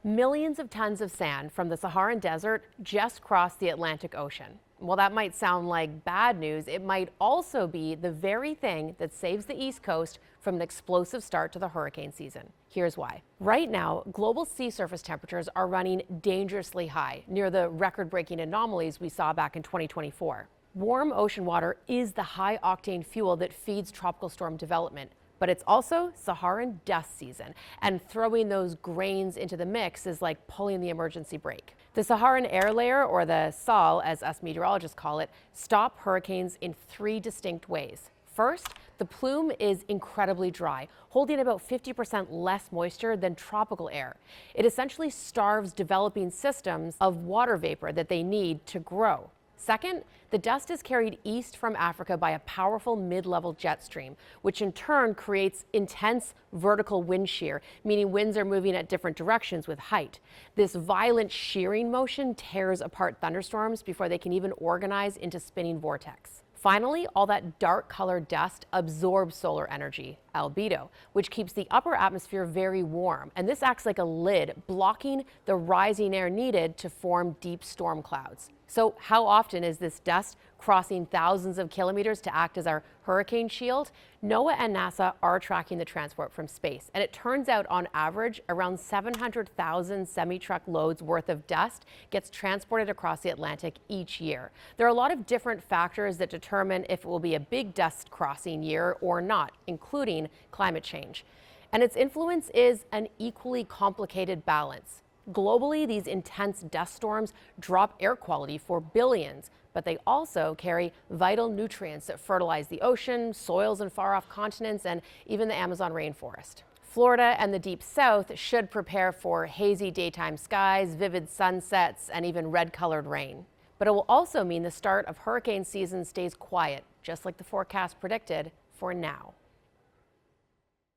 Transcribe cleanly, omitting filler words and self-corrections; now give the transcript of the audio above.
Millions of tons of sand from the Saharan desert just crossed the Atlantic Ocean. While that might sound like bad news, it might also be the very thing that saves the East Coast from an explosive start to the hurricane season. Here's why. Right now, global sea surface temperatures are running dangerously high, near the record-breaking anomalies we saw back in 2024. Warm ocean water is the high-octane fuel that feeds tropical storm development. But it's also Saharan dust season, and throwing those grains into the mix is like pulling the emergency brake. The Saharan air layer, or the SAL as us meteorologists call it, stop hurricanes in three distinct ways. First, the plume is incredibly dry, holding about 50% less moisture than tropical air. It essentially starves developing systems of water vapor that they need to grow. Second, the dust is carried east from Africa by a powerful mid-level jet stream, which in turn creates intense vertical wind shear, meaning winds are moving at different directions with height. This violent shearing motion tears apart thunderstorms before they can even organize into spinning vortex. Finally, all that dark-colored dust absorbs solar energy, albedo, which keeps the upper atmosphere very warm. And this acts like a lid, blocking the rising air needed to form deep storm clouds. So how often is this dust crossing thousands of kilometers to act as our hurricane shield? NOAA and NASA are tracking the transport from space, and it turns out on average around 700,000 semi-truck loads worth of dust gets transported across the Atlantic each year. There are a lot of different factors that determine if it will be a big dust crossing year or not, including climate change. And its influence is an equally complicated balance. Globally, these intense dust storms drop air quality for billions, but they also carry vital nutrients that fertilize the ocean, soils in far-off continents, and even the Amazon rainforest. Florida and the Deep South should prepare for hazy daytime skies, vivid sunsets, and even red-colored rain. But it will also mean the start of hurricane season stays quiet, just like the forecast predicted, for now.